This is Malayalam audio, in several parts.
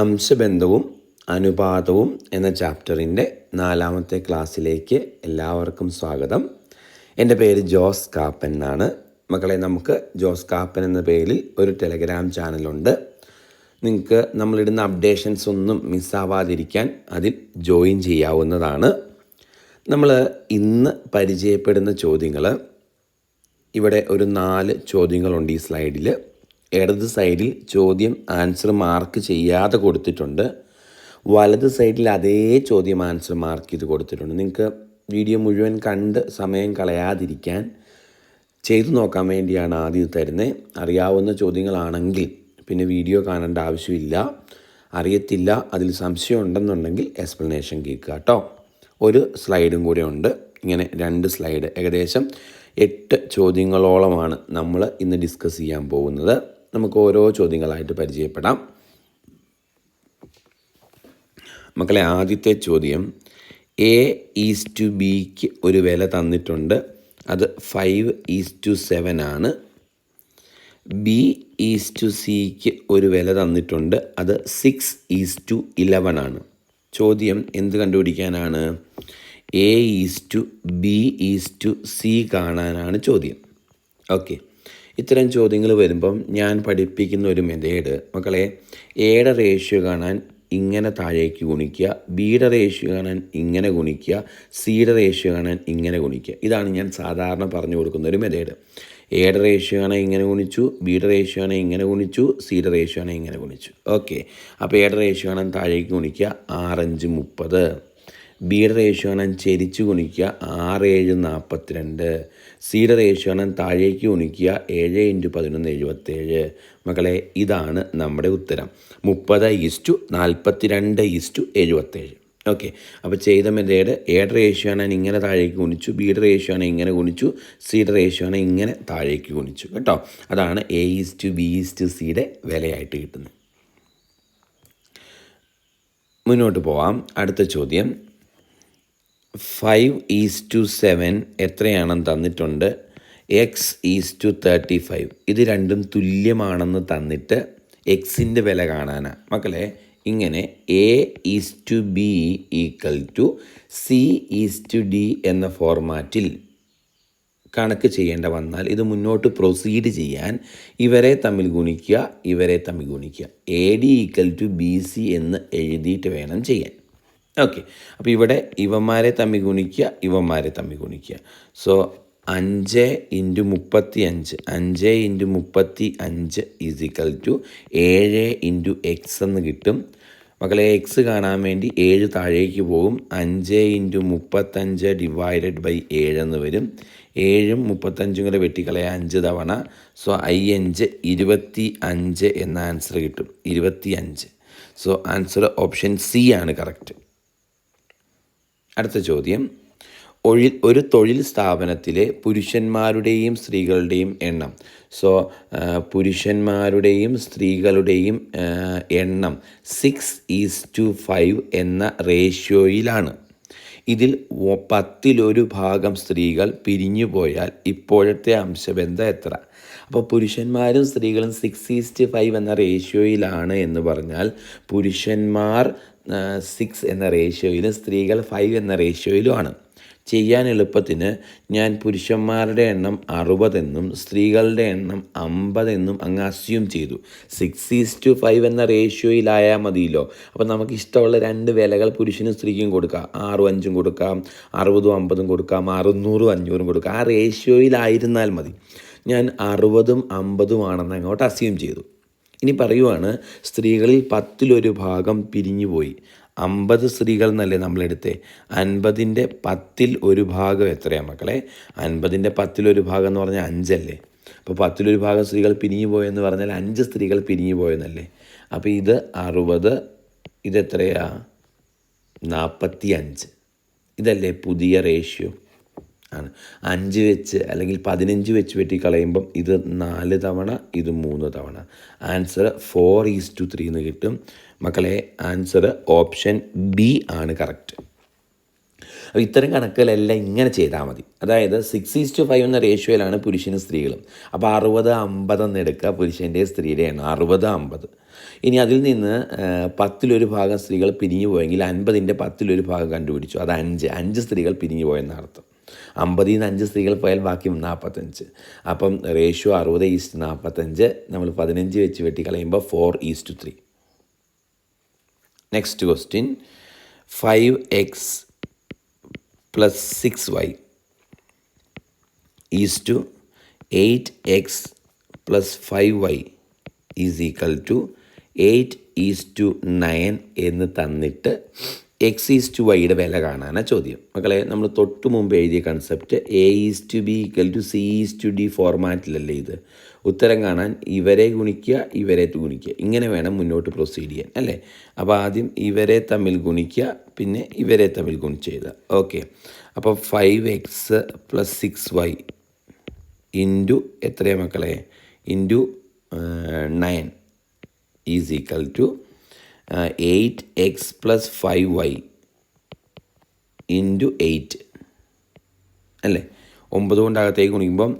അംശബന്ധവും അനുപാതവും എന്ന ചാപ്റ്ററിൻ്റെ 4ാമത്തെ ക്ലാസ്സിലേക്ക് എല്ലാവർക്കും സ്വാഗതം. എൻ്റെ പേര് ജോസ് കാപ്പൻ എന്നാണ്. മക്കളെ, നമുക്ക് ജോസ് കാപ്പൻ എന്ന പേരിൽ ഒരു ടെലഗ്രാം ചാനലുണ്ട്. നിങ്ങൾക്ക് നമ്മളിടുന്ന അപ്ഡേഷൻസ് ഒന്നും മിസ്സാവാതിരിക്കാൻ അതിൽ ജോയിൻ ചെയ്യാവുന്നതാണ്. നമ്മൾ ഇന്ന് പരിചയപ്പെടുന്ന ചോദ്യങ്ങൾ, ഇവിടെ ഒരു 4 ചോദ്യങ്ങളുണ്ട് ഈ സ്ലൈഡിൽ. ഇടത് സൈഡിൽ ചോദ്യം ആൻസർ മാർക്ക് ചെയ്യാതെ കൊടുത്തിട്ടുണ്ട്. വലത് സൈഡിൽ അതേ ചോദ്യം ആൻസർ മാർക്ക് ചെയ്ത് കൊടുത്തിട്ടുണ്ട്. നിങ്ങൾക്ക് വീഡിയോ മുഴുവൻ കണ്ട് സമയം കളയാതിരിക്കാൻ ചെയ്തു നോക്കാൻ വേണ്ടിയാണ് ആദ്യം തരുന്നത്. അറിയാവുന്ന ചോദ്യങ്ങളാണെങ്കിൽ പിന്നെ വീഡിയോ കാണേണ്ട ആവശ്യമില്ല. അറിയത്തില്ല, അതിൽ സംശയം ഉണ്ടെന്നുണ്ടെങ്കിൽ എക്സ്പ്ലനേഷൻ കേൾക്കുക കേട്ടോ. ഒരു സ്ലൈഡും കൂടെ ഉണ്ട്. ഇങ്ങനെ 2 സ്ലൈഡ്, ഏകദേശം 8 ചോദ്യങ്ങളോളമാണ് നമ്മൾ ഇന്ന് ഡിസ്കസ് ചെയ്യാൻ പോകുന്നത്. നമുക്ക് ഓരോ ചോദ്യങ്ങളായിട്ട് പരിചയപ്പെടാം. മക്കളെ, ആദ്യത്തെ ചോദ്യം, A:B ഒരു വില തന്നിട്ടുണ്ട്. അത് 5:7 ആണ്. B:C ഒരു വില തന്നിട്ടുണ്ട്. അത് 6:11 ആണ്. ചോദ്യം എന്ത് കണ്ടുപിടിക്കാനാണ്? A:B:C കാണാനാണ് ചോദ്യം. ഓക്കെ, ഇത്തരം ചോദ്യങ്ങൾ വരുമ്പം ഞാൻ പഠിപ്പിക്കുന്ന ഒരു മെത്തേഡ്, മക്കളെ, എയുടെ റേഷ്യോ കാണാൻ ഇങ്ങനെ താഴേക്ക് ഗുണിക്കുക, ബിയുടെ റേഷ്യോ കാണാൻ ഇങ്ങനെ ഗുണിക്കുക, സിയുടെ റേഷ്യോ കാണാൻ ഇങ്ങനെ ഗുണിക്കുക. ഇതാണ് ഞാൻ സാധാരണ പറഞ്ഞു കൊടുക്കുന്ന ഒരു മെത്തേഡ്. എയുടെ റേഷ്യോ കാണാൻ ഇങ്ങനെ ഗുണിച്ചു, ബിയുടെ റേഷ്യോ കാണാൻ ഇങ്ങനെ ഗുണിച്ചു, സിയുടെ റേഷ്യോ കാണാൻ ഇങ്ങനെ ഗുണിച്ചു. ഓക്കെ, അപ്പോൾ എയുടെ റേഷ്യോ കാണാൻ താഴേക്ക് ഗുണിക്കുക 6×5 30. ബിയുടെ റേഷ്യോ കാണാൻ ചെരിച്ച് ഗുണിക്കുക 6×7 42. സിയുടെ റേഷ്യോ കാണാൻ താഴേക്ക് ഗുണിക്കുക 7×11 77. മക്കളെ, ഇതാണ് നമ്മുടെ ഉത്തരം. 30:42:77. ഓക്കെ, അപ്പോൾ ചെയ്ത മെത്തേഡ്, എയുടെ റേഷ്യോ കാണാൻ ഇങ്ങനെ താഴേക്ക് ഗുണിച്ചു, ബിയുടെ റേഷ്യോ കാണാൻ ഇങ്ങനെ ഗുണിച്ചു, സിയുടെ റേഷ്യോ കാണാൻ ഇങ്ങനെ താഴേക്ക് ഗുണിച്ചു കേട്ടോ. അതാണ് A:B:Cയുടെ വിലയായിട്ട് കിട്ടുന്നത്. മുന്നോട്ട് പോവാം. അടുത്ത ചോദ്യം, 5:7 എത്രയാണെന്ന് തന്നിട്ടുണ്ട്. X:35. ഇത് രണ്ടും തുല്യമാണെന്ന് തന്നിട്ട് എക്സിൻ്റെ വില കാണാനാണ്. മക്കളെ, ഇങ്ങനെ A:B = C:D എന്ന ഫോർമാറ്റിൽ കണക്ക് ചെയ്യേണ്ട വന്നാൽ ഇത് മുന്നോട്ട് പ്രൊസീഡ് ചെയ്യാൻ ഇവരെ തമ്മിൽ ഗുണിക്കുക, ഇവരെ തമ്മിൽ ഗുണിക്കുക. AD = BC എന്ന് എഴുതിയിട്ട് വേണം ചെയ്യാൻ. ഓക്കെ, അപ്പോൾ ഇവിടെ ഇവന്മാരെ തമ്മിൽ ഗുണിക്കുക, ഇവന്മാരെ തമ്മിൽ ഗുണിക്കുക. സോ 5×35 5×35 = 7 x എന്ന് കിട്ടും. മക്കളെ, എക്സ് കാണാൻ വേണ്ടി 7 താഴേക്ക് പോകും. 5×35 ÷ 7 എന്ന് വരും. 7ഉം 35ഉം കൂടെ വെട്ടിക്കളയാൻ 5 തവണ. സോ 25 എന്ന ആൻസർ കിട്ടും. 25. സോ ആൻസർ ഓപ്ഷൻ സി ആണ് കറക്റ്റ്. അടുത്ത ചോദ്യം, ഒരു തൊഴിൽ സ്ഥാപനത്തിലെ പുരുഷന്മാരുടെയും സ്ത്രീകളുടെയും എണ്ണം. സോ പുരുഷന്മാരുടെയും സ്ത്രീകളുടെയും എണ്ണം 6:5 എന്ന റേഷ്യോയിലാണ്. ഇതിൽ 1/10 സ്ത്രീകൾ പിരിഞ്ഞു പോയാൽ ഇപ്പോഴത്തെ അംശബന്ധം എത്ര? അപ്പോൾ പുരുഷന്മാരും സ്ത്രീകളും 6:5 എന്ന റേഷ്യോയിലാണ് എന്ന് പറഞ്ഞാൽ പുരുഷന്മാർ 6 എന്ന റേഷ്യോയിലും സ്ത്രീകൾ 5 എന്ന റേഷ്യോയിലുമാണ്. ചെയ്യാൻ എളുപ്പത്തിന് ഞാൻ പുരുഷന്മാരുടെ എണ്ണം 60 എന്നും സ്ത്രീകളുടെ എണ്ണം 50 എന്നും അങ്ങ് അസ്യൂം ചെയ്തു. 6:5 എന്ന റേഷ്യോയിലായാൽ മതിയല്ലോ. അപ്പോൾ നമുക്ക് ഇഷ്ടമുള്ള 2 വിലകൾ പുരുഷനും സ്ത്രീക്കും കൊടുക്കാം. 6ഉം 5ഉം കൊടുക്കാം, 60ഉം 50ഉം കൊടുക്കാം, 600ഉം 500ഉം കൊടുക്കാം. ആ റേഷ്യോയിലായിരുന്നാൽ മതി. ഞാൻ 60ഉം 50ഉം ആണെന്ന് അങ്ങോട്ട് അസ്യൂം ചെയ്തു. ഇനി പറയുവാണ്, സ്ത്രീകളിൽ 10 പിരിഞ്ഞുപോയി. 50 സ്ത്രീകൾ എന്നല്ലേ നമ്മളെടുത്തേ. 50ൻ്റെ 10 എത്രയാണ് മക്കളെ? 50ൻ്റെ 10 എന്ന് പറഞ്ഞാൽ 5 അല്ലേ. അപ്പോൾ 10 സ്ത്രീകൾ പിരിഞ്ഞു പോയെന്ന് പറഞ്ഞാൽ 5 സ്ത്രീകൾ പിരിഞ്ഞു പോയെന്നല്ലേ. അപ്പോൾ ഇത് 60, ഇതെത്രയാ? 45. ഇതല്ലേ പുതിയ റേഷ്യോ ആണ്. 5 വെച്ച് അല്ലെങ്കിൽ 15 വെച്ച് വെട്ടിക്കളയുമ്പം ഇത് 4 തവണ, ഇത് 3 തവണ. ആൻസർ 4:3 എന്ന് കിട്ടും. മക്കളെ, ആൻസർ ഓപ്ഷൻ ബി ആണ് കറക്റ്റ്. അപ്പോൾ ഇത്തരം കണക്കുകളെല്ലാം ഇങ്ങനെ ചെയ്താൽ മതി. അതായത് 6:5 എന്ന റേഷ്യോയിലാണ് പുരുഷനും സ്ത്രീകളും. അപ്പോൾ 60-50 എന്ന് എടുക്കുക, പുരുഷൻ്റെ സ്ത്രീയുടെ എണ്ണം 60-50. ഇനി അതിൽ നിന്ന് 10 ഭാഗം സ്ത്രീകൾ പിരിഞ്ഞു പോയെങ്കിൽ 50ൻ്റെ 10 ഭാഗം കണ്ടുപിടിച്ചു. അത് 5 സ്ത്രീകൾ പിരിഞ്ഞു പോയെന്നർത്ഥം. 50 നിന്ന് 5 സ്ത്രീകൾ പോയാൽ ബാക്കി 45. അപ്പം റേഷ്യോ 60:45. നമ്മൾ 15 വെച്ച് വെട്ടിക്കളയുമ്പോൾ 4:3. Next question, 5x + 6y = 8x + 5y = 8:9 എന്ന് തന്നിട്ട് x/yയുടെ വില കാണാനാണ് ചോദ്യം. മക്കളെ, നമ്മൾ തൊട്ട് മുമ്പ് എഴുതിയ കൺസെപ്റ്റ് A/B = C/D ഫോർമാറ്റിലല്ലേ ഇത്. ഉത്തരം കാണാൻ ഇവരെ ഗുണിക്കുക, ഇവരെ ഗുണിക്കുക, ഇങ്ങനെ വേണം മുന്നോട്ട് പ്രൊസീഡ് ചെയ്യാൻ അല്ലേ. അപ്പോൾ ആദ്യം ഇവരെ തമ്മിൽ ഗുണിക്കുക, പിന്നെ ഇവരെ തമ്മിൽ ഗുണിച്ച് എഴുതുക. ഓക്കെ, അപ്പോൾ 5x + 6y ഇൻറ്റു എത്രയാണ് മക്കളെ, ഇൻറ്റു 9 = 8x + 5y ഇൻറ്റു 8 അല്ലേ. 9 കൊണ്ട് അകത്തേക്ക് ഗുണിക്കുമ്പം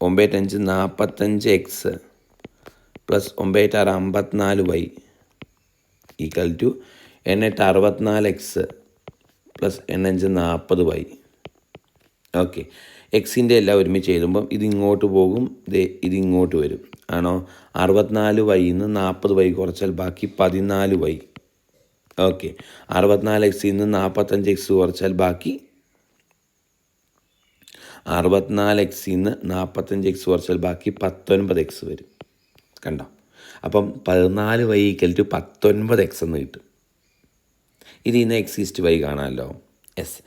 9×5 45x + 9×6 54y = 8×8 64x + 8×5 40y. Okay, എക്സിൻ്റെ എല്ലാം ഒരുമിച്ച് എഴുതുമ്പം ഇതിങ്ങോട്ട് പോകും, ഇതിങ്ങോട്ട് വരും. ആണോ? 64y നിന്ന് 40y കുറച്ചാൽ ബാക്കി 14y. ഓക്കെ, 64x നിന്ന് 45x കുറച്ചാൽ ബാക്കി 19x വരും. കണ്ടോ? അപ്പം 14y = 19x എന്ന് കിട്ടും. ഇതിൽ നിന്ന് x/y കാണാമല്ലോ. യെസ്,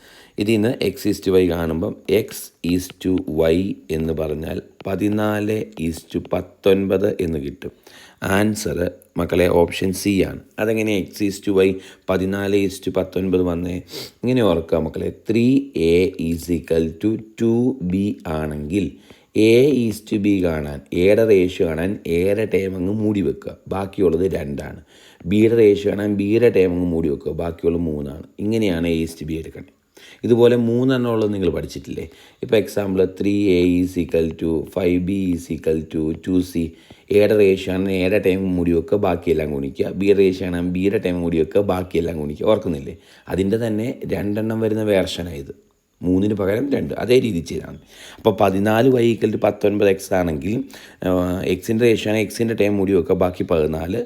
ഇതിൽ നിന്ന് x/y കാണുമ്പം x/y എന്ന് പറഞ്ഞാൽ 14:19 എന്ന് കിട്ടും. ആൻസർ മക്കളെ ഓപ്ഷൻ സി ആണ്. അതെങ്ങനെ x/y 14:19 വന്നേ? ഇങ്ങനെ ഓർക്കുക മക്കളെ, 3a = 2b ആണെങ്കിൽ a/b കാണാൻ, എയുടെ റേഷ്യോ കാണാൻ എയുടെ ടേം അങ്ങ് മൂടി വെക്കുക, ബാക്കിയുള്ളത് 2ആണ്. ബിയുടെ റേഷ്യോ കാണാൻ ബിയുടെ ടേം അങ്ങ് മൂടി വെക്കുക, ബാക്കിയുള്ളത് 3ആണ്. ഇങ്ങനെയാണ് a/b എടുക്കേണ്ടത്. ഇതുപോലെ 3 ഉള്ളത് നിങ്ങൾ പഠിച്ചിട്ടില്ലേ? ഇപ്പോൾ എക്സാമ്പിൾ 3a = 5b = 2c. എയുടെ റേഷ്യോ ആണ് എയുടെ ടൈം മൂടി വെക്കുക, ബാക്കിയെല്ലാം ഗുണിക്കുക. ബിയുടെ റേഷ്യോ ആണ് ബിയുടെ ടൈം മൂടി വെക്കുക, ബാക്കിയെല്ലാം ഗുണിക്കുക. ഓർക്കുന്നില്ലേ? അതിൻ്റെ തന്നെ 2 വരുന്ന വേർഷനായത്. 3 പകരം 2, അതേ രീതി ചെയ്താണ്. അപ്പോൾ 14y = 19x ആണെങ്കിൽ എക്സിൻ്റെ റേഷ്യോ ആണ് എക്സിൻ്റെ ടൈം മൂടി വെക്കുക, ബാക്കി 14.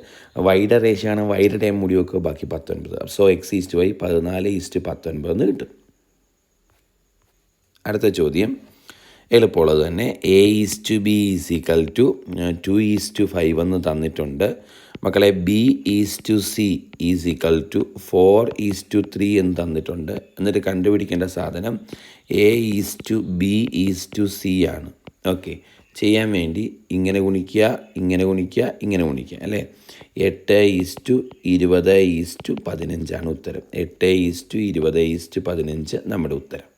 വൈയുടെ റേഷ്യോ ആണ് വൈയുടെ ടൈം മൂടി വെക്കുക, ബാക്കി 19. സോ x/y 14:19 എന്ന് കിട്ടും. അടുത്ത ചോദ്യം എളുപ്പമുള്ളത് തന്നെ. A/B = 2:5 എന്ന് തന്നിട്ടുണ്ട്. മക്കളെ, B/C = 4:3 എന്ന് തന്നിട്ടുണ്ട്. എന്നിട്ട് കണ്ടുപിടിക്കേണ്ട സാധനം A/B/C ആണ്. ഓക്കെ, ചെയ്യാൻ വേണ്ടി ഇങ്ങനെ ഗുണിക്കുക, ഇങ്ങനെ ഗുണിക്കുക, ഇങ്ങനെ ഗുണിക്കുക അല്ലേ. 8:20:15 ആണ് ഉത്തരം. 8:20:15 നമ്മുടെ ഉത്തരം.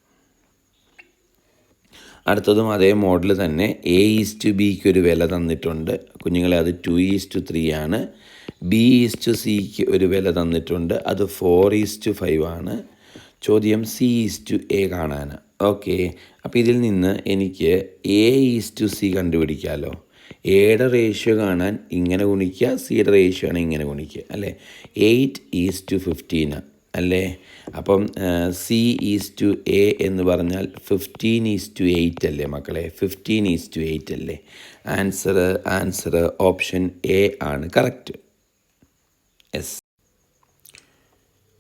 അടുത്തതും അതേ മോഡൽ തന്നെ. A/Bക്ക് ഒരു വില തന്നിട്ടുണ്ട് കുഞ്ഞുങ്ങളെ, അത് 2:3 ആണ്. B/Cക്ക് ഒരു വില തന്നിട്ടുണ്ട്, അത് 4:5 ആണ്. ചോദ്യം C/A കാണാനാണ്. ഓക്കെ, അപ്പോൾ ഇതിൽ നിന്ന് എനിക്ക് A/C കണ്ടുപിടിക്കാമല്ലോ. എയുടെ റേഷ്യോ കാണാൻ ഇങ്ങനെ ഗുണിക്കുക, സിയുടെ റേഷ്യോ ആണ് ഇങ്ങനെ ഗുണിക്കുക അല്ലേ. 8:15 അല്ലേ. അപ്പം C/A എന്ന് പറഞ്ഞാൽ 15:8 അല്ലേ മക്കളെ. 15:8 അല്ലേ. ആൻസർ ഓപ്ഷൻ എ ആണ് കറക്റ്റ്. യെസ്.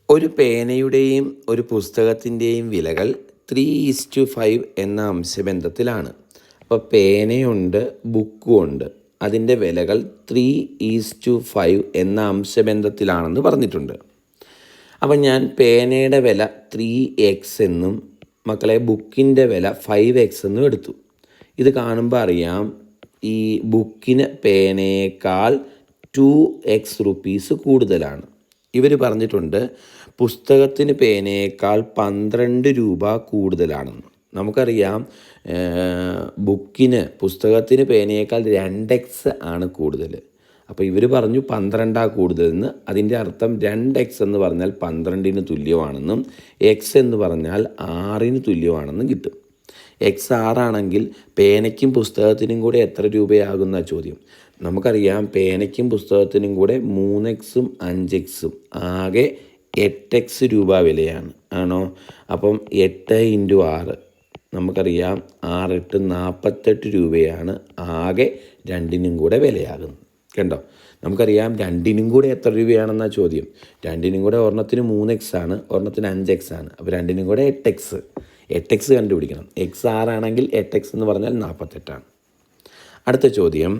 ഒരു പേനയുടെയും ഒരു പുസ്തകത്തിൻ്റെയും വിലകൾ 3:5 എന്ന അംശബന്ധത്തിലാണ്. അപ്പോൾ പേനയുണ്ട്, ബുക്കും ഉണ്ട്. അതിൻ്റെ വിലകൾ 3:5 എന്ന അംശബന്ധത്തിലാണെന്ന് പറഞ്ഞിട്ടുണ്ട്. അപ്പം ഞാൻ പേനയുടെ വില 3x എന്നും മക്കളെ ബുക്കിൻ്റെ വില 5x എന്നും എടുത്തു. ഇത് കാണുമ്പോൾ അറിയാം ഈ ബുക്കിന് പേനയേക്കാൾ 2x റുപ്പീസ് കൂടുതലാണ്. ഇവർ പറഞ്ഞിട്ടുണ്ട് പുസ്തകത്തിന് പേനയേക്കാൾ 12 രൂപ കൂടുതലാണെന്ന്. നമുക്കറിയാം പുസ്തകത്തിന് പേനയേക്കാൾ 2x ആണ് കൂടുതൽ. അപ്പോൾ ഇവർ പറഞ്ഞു 12 കൂടുതലെന്ന്. അതിൻ്റെ അർത്ഥം 2x എന്ന് പറഞ്ഞാൽ 12ന് തുല്യമാണെന്നും x എന്ന് പറഞ്ഞാൽ 6ന് തുല്യമാണെന്നും കിട്ടും. x 6 ആണെങ്കിൽ പേനയ്ക്കും പുസ്തകത്തിനും കൂടെ എത്ര രൂപയാകുന്ന ചോദ്യം. നമുക്കറിയാം പേനയ്ക്കും പുസ്തകത്തിനും കൂടെ 3x 5x ആകെ 8x രൂപ വിലയാണ്. ആണോ? അപ്പം 8 × 6 നമുക്കറിയാം 6 8 48 രൂപയാണ് ആകെ രണ്ടിനും കൂടെ വിലയാകുന്നത്. കണ്ടോ? നമുക്കറിയാം രണ്ടിനും കൂടെ എത്ര രൂപയാണെന്നാ ചോദ്യം. രണ്ടിനും കൂടെ ഒരെണ്ണത്തിന് 3x ആണ്, ഒരെണ്ണത്തിന് 5x ആണ്. അപ്പോൾ രണ്ടിനും കൂടെ 8x കണ്ടുപിടിക്കണം. x 6 ആണെങ്കിൽ 8x എന്ന് പറഞ്ഞാൽ 48 ആണ്. അടുത്ത ചോദ്യം,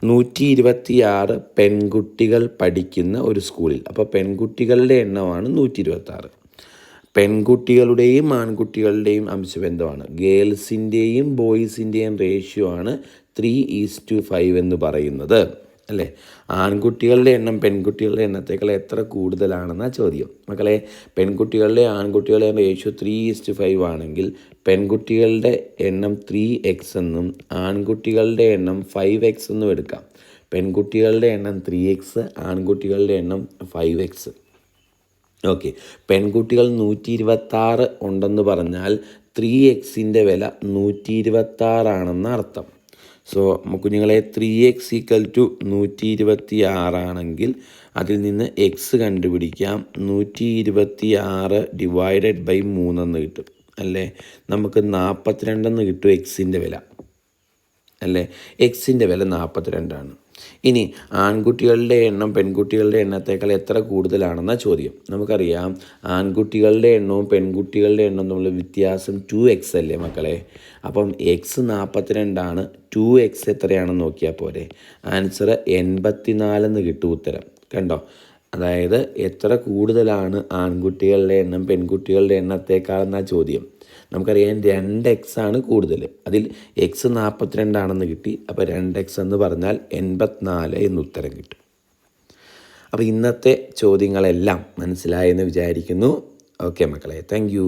126 പെൺകുട്ടികൾ പഠിക്കുന്ന ഒരു സ്കൂളിൽ. അപ്പോൾ പെൺകുട്ടികളുടെ എണ്ണമാണ് 126. പെൺകുട്ടികളുടെയും ആൺകുട്ടികളുടെയും അംശബന്ധമാണ്. ഗേൾസിൻ്റെയും ബോയ്സിൻ്റെയും റേഷ്യോ ആണ് 3:5 എന്ന് പറയുന്നത്, അല്ലേ? ആൺകുട്ടികളുടെ എണ്ണം പെൺകുട്ടികളുടെ എണ്ണത്തേക്കാൾ എത്ര കൂടുതലാണെന്നാണ് ചോദ്യം. മക്കളെ, പെൺകുട്ടികളുടെ ആൺകുട്ടികളുടെ റേഷ്യോ 3:5 ആണെങ്കിൽ പെൺകുട്ടികളുടെ എണ്ണം 3x എന്നും ആൺകുട്ടികളുടെ എണ്ണം 5x എന്നും എടുക്കാം. പെൺകുട്ടികളുടെ എണ്ണം 3x, ആൺകുട്ടികളുടെ എണ്ണം 5x. ഓക്കെ, പെൺകുട്ടികൾ 126 ഉണ്ടെന്ന് പറഞ്ഞാൽ 3xൻ്റെ വില 126 ആണെന്ന് അർത്ഥം. സോ കുഞ്ഞുങ്ങളെ, 3x = 126 ആണെങ്കിൽ അതിൽ നിന്ന് x കണ്ടുപിടിക്കാം. 126 / 3 എന്ന് കിട്ടും, അല്ലേ? നമുക്ക് 42 എന്ന് കിട്ടും എക്സിൻ്റെ വില, അല്ലേ? എക്സിൻ്റെ വില 42 ആണ്. ഇനി ആൺകുട്ടികളുടെ എണ്ണം പെൺകുട്ടികളുടെ എണ്ണത്തേക്കാൾ എത്ര കൂടുതലാണെന്ന ചോദ്യം. നമുക്കറിയാം ആൺകുട്ടികളുടെ എണ്ണവും പെൺകുട്ടികളുടെ എണ്ണവും തമ്മിലുള്ള വ്യത്യാസം 2x അല്ലേ മക്കളെ? അപ്പം x 42 ആണ്, 2x എത്രയാണെന്ന് നോക്കിയാൽ പോരെ. ആൻസർ 84 എന്ന് കിട്ടും ഉത്തരം. കണ്ടോ? അതായത് എത്ര കൂടുതലാണ് ആൺകുട്ടികളുടെ എണ്ണം പെൺകുട്ടികളുടെ എണ്ണത്തേക്കാളെന്ന ചോദ്യം. നമുക്കറിയാം 2x ആണ് കൂടുതൽ. അതിൽ x 42 ആണെന്ന് കിട്ടി. അപ്പോൾ 2x എന്ന് പറഞ്ഞാൽ 84 എന്ന് ഉത്തരം കിട്ടും. അപ്പോൾ ഇന്നത്തെ ചോദ്യങ്ങളെല്ലാം മനസ്സിലായെന്ന് വിചാരിക്കുന്നു. ഓക്കെ മക്കളെ, താങ്ക് യു.